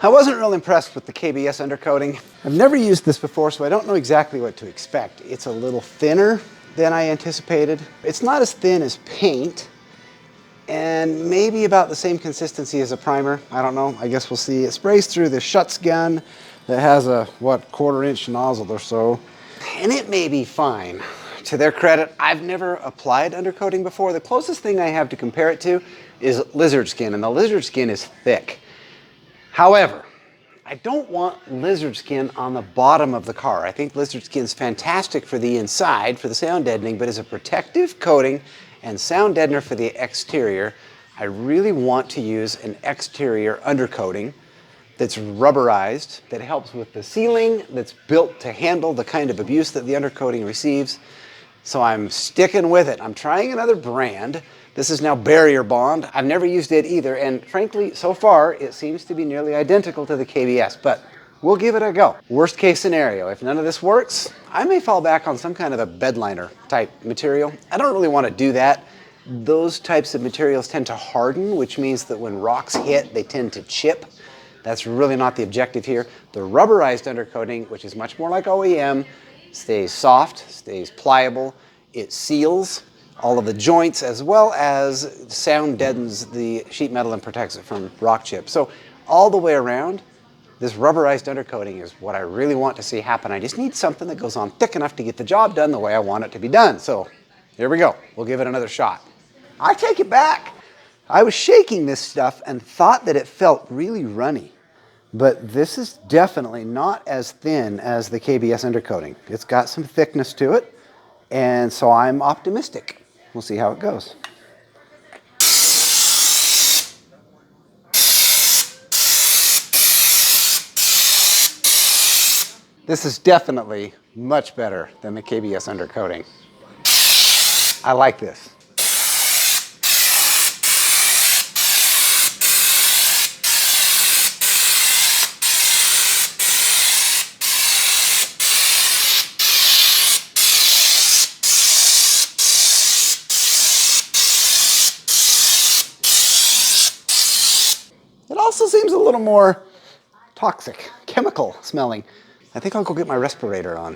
I wasn't real impressed with the KBS undercoating. I've never used this before, so I don't know exactly what to expect. It's a little thinner than I anticipated. It's not as thin as paint, and maybe about the same consistency as a primer. I don't know, I guess we'll see. It sprays through the Schutz gun that has a, what, 1/4-inch nozzle or so, and it may be fine. To their credit, I've never applied undercoating before. The closest thing I have to compare it to is lizard skin, and the lizard skin is thick. However, I don't want lizard skin on the bottom of the car. I think lizard skin is fantastic for the inside, for the sound deadening, but as a protective coating and sound deadener for the exterior, I really want to use an exterior undercoating that's rubberized, that helps with the sealing, that's built to handle the kind of abuse that the undercoating receives. So I'm sticking with it. I'm trying another brand. This is now Barrier Bond. I've never used it either, and frankly, so far, it seems to be nearly identical to the KBS, but we'll give it a go. Worst case scenario, if none of this works, I may fall back on some kind of a bed liner type material. I don't really want to do that. Those types of materials tend to harden, which means that when rocks hit, they tend to chip. That's really not the objective here. The rubberized undercoating, which is much more like OEM, stays soft, stays pliable, it seals all of the joints as well as sound deadens the sheet metal and protects it from rock chips. So all the way around, this rubberized undercoating is what I really want to see happen. I just need something that goes on thick enough to get the job done the way I want it to be done. So here we go. We'll give it another shot. I take it back. I was shaking this stuff and thought that it felt really runny. But this is definitely not as thin as the KBS undercoating. It's got some thickness to it, and so I'm optimistic. We'll see how it goes. This is definitely much better than the KBS undercoating. I like this. It also seems a little more toxic, chemical smelling. I think I'll go get my respirator on.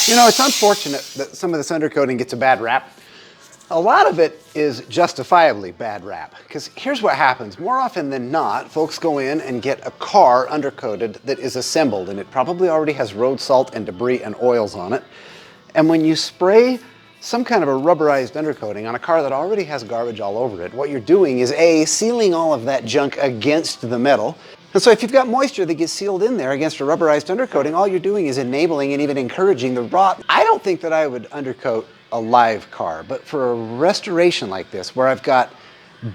You know, it's unfortunate that some of this undercoating gets a bad rap. A lot of it is justifiably bad rap, because here's what happens. More often than not, folks go in and get a car undercoated that is assembled, and it probably already has road salt and debris and oils on it. And when you spray some kind of a rubberized undercoating on a car that already has garbage all over it, what you're doing is A, sealing all of that junk against the metal. And so if you've got moisture that gets sealed in there against a rubberized undercoating, all you're doing is enabling and even encouraging the rot. I don't think that I would undercoat a live car, but for a restoration like this, where I've got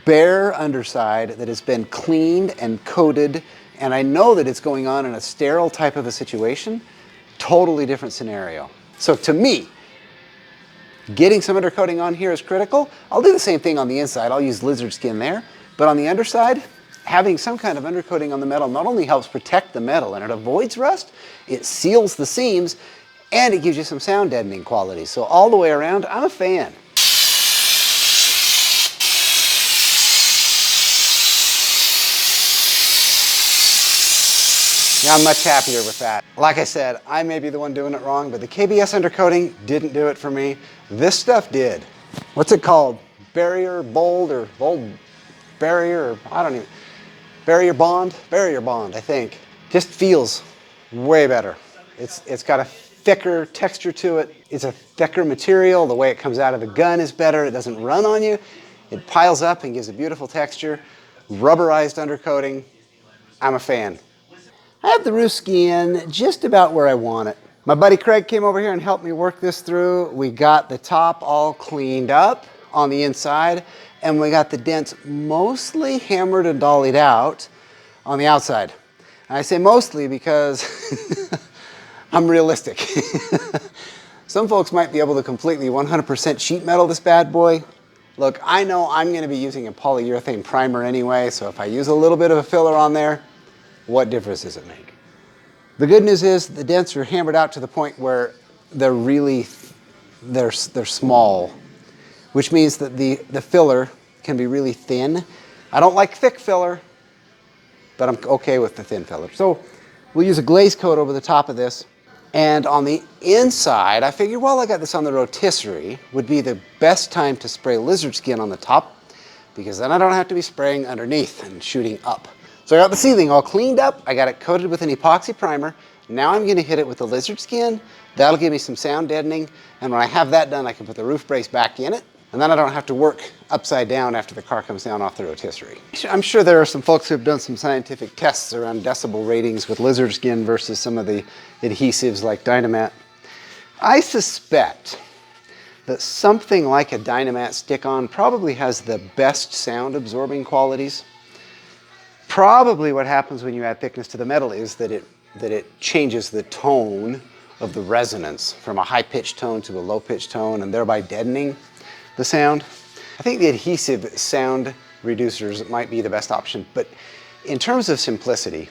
bare underside that has been cleaned and coated, and I know that it's going on in a sterile type of a situation, totally different scenario. So to me, getting some undercoating on here is critical. I'll do the same thing on the inside. I'll use lizard skin there, but on the underside, having some kind of undercoating on the metal not only helps protect the metal and it avoids rust, it seals the seams, and it gives you some sound deadening qualities. So all the way around, I'm a fan. Yeah, I'm much happier with that. Like I said, I may be the one doing it wrong, but the KBS undercoating didn't do it for me. This stuff did. What's it called? Barrier Bold or Bold Barrier, or I don't even, Barrier Bond? Barrier Bond, I think. Just feels way better. It's got a thicker texture to it. It's a thicker material. The way it comes out of the gun is better. It doesn't run on you. It piles up and gives a beautiful texture. Rubberized undercoating. I'm a fan. I have the roof skin just about where I want it. My buddy Craig came over here and helped me work this through. We got the top all cleaned up on the inside, and we got the dents mostly hammered and dollied out on the outside. And I say mostly because I'm realistic. Some folks might be able to completely 100% sheet metal this bad boy. Look, I know I'm going to be using a polyurethane primer anyway, so if I use a little bit of a filler on there, what difference does it make? The good news is the dents are hammered out to the point where they're really, they're small, which means that the filler can be really thin. I don't like thick filler, but I'm okay with the thin filler. So we'll use a glaze coat over the top of this. And on the inside, I figured, well, I got this on the rotisserie, would be the best time to spray lizard skin on the top, because then I don't have to be spraying underneath and shooting up. So I got the ceiling all cleaned up. I got it coated with an epoxy primer. Now I'm gonna hit it with the lizard skin. That'll give me some sound deadening. And when I have that done, I can put the roof brace back in it. And then I don't have to work upside down after the car comes down off the rotisserie. I'm sure there are some folks who have done some scientific tests around decibel ratings with lizard skin versus some of the adhesives like Dynamat. I suspect that something like a Dynamat stick-on probably has the best sound absorbing qualities. Probably what happens when you add thickness to the metal is that it changes the tone of the resonance from a high-pitched tone to a low-pitched tone, and thereby deadening the sound. I think the adhesive sound reducers might be the best option, but in terms of simplicity,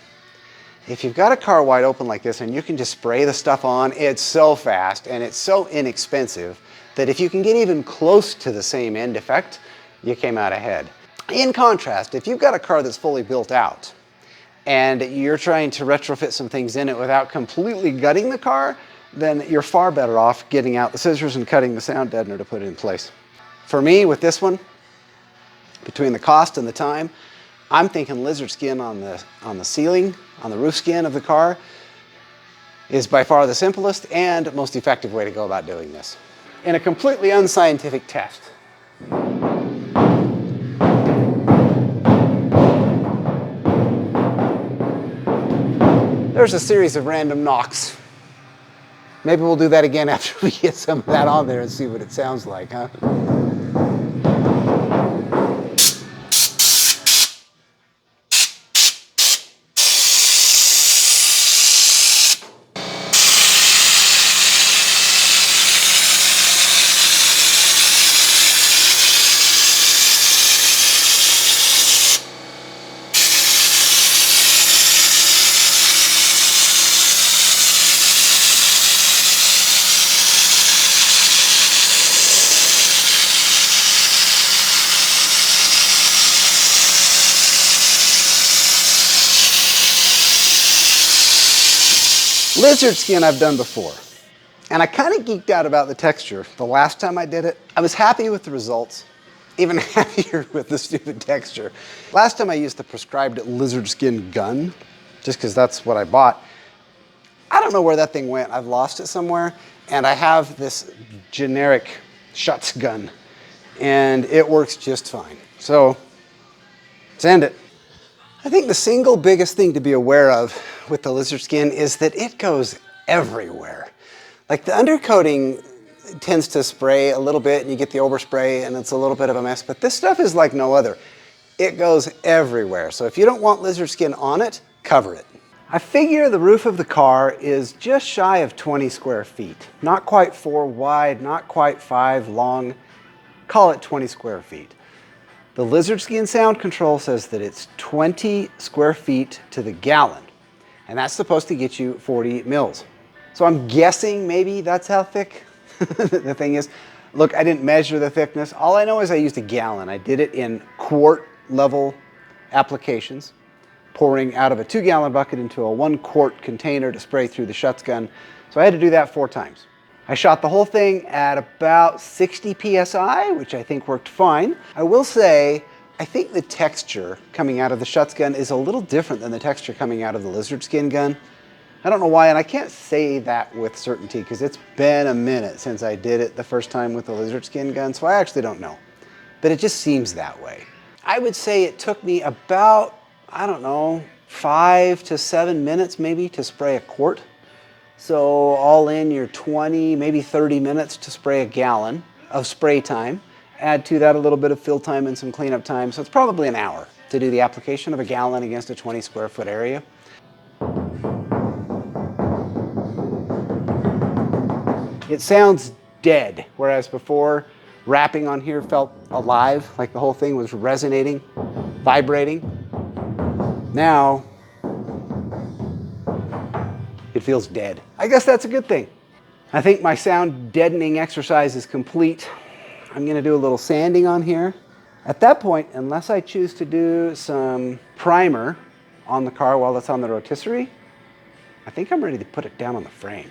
if you've got a car wide open like this and you can just spray the stuff on, it's so fast and it's so inexpensive that if you can get even close to the same end effect, you came out ahead. In contrast, if you've got a car that's fully built out and you're trying to retrofit some things in it without completely gutting the car, then you're far better off getting out the scissors and cutting the sound deadener to put it in place. For me, with this one, between the cost and the time, I'm thinking lizard skin on the ceiling, on the roof skin of the car, is by far the simplest and most effective way to go about doing this. In a completely unscientific test, there's a series of random knocks. Maybe we'll do that again after we get some of that on there and see what it sounds like, huh? Lizard skin I've done before, and I kind of geeked out about the texture the last time I did it. I was happy with the results, even happier with the stupid texture. Last time I used the prescribed lizard skin gun, just because that's what I bought. I don't know where that thing went. I've lost it somewhere, and I have this generic Schutz gun, and it works just fine. So, let's end it. I think the single biggest thing to be aware of with the lizard skin is that it goes everywhere. Like the undercoating tends to spray a little bit and you get the overspray and it's a little bit of a mess, but this stuff is like no other. It goes everywhere. So if you don't want lizard skin on it, cover it. I figure the roof of the car is just shy of 20 square feet. Not quite 4 wide, not quite 5 long. Call it 20 square feet. The lizard skin sound control says that it's 20 square feet to the gallon, and that's supposed to get you 40 mils. So I'm guessing maybe that's how thick the thing is. Look, I didn't measure the thickness. All I know is I used a gallon. I did it in quart level applications, pouring out of a 2-gallon bucket into a 1-quart container to spray through the Schutz gun. So I had to do that 4 times. I shot the whole thing at about 60 PSI, which I think worked fine. I will say, I think the texture coming out of the Schutz gun is a little different than the texture coming out of the lizard skin gun. I don't know why, and I can't say that with certainty because it's been a minute since I did it the first time with the lizard skin gun, so I actually don't know. But it just seems that way. I would say it took me about, I don't know, 5 to 7 minutes maybe to spray a quart. So all in, you're 20, maybe 30 minutes to spray a gallon of spray time. Add to that a little bit of fill time and some cleanup time. So it's probably an hour to do the application of a gallon against a 20 square foot area. It sounds dead, whereas before, wrapping on here felt alive, like the whole thing was resonating, vibrating. Now, It feels dead. I guess that's a good thing. I think my sound deadening exercise is complete. I'm gonna do a little sanding on here. At that point, unless I choose to do some primer on the car while it's on the rotisserie, I think I'm ready to put it down on the frame.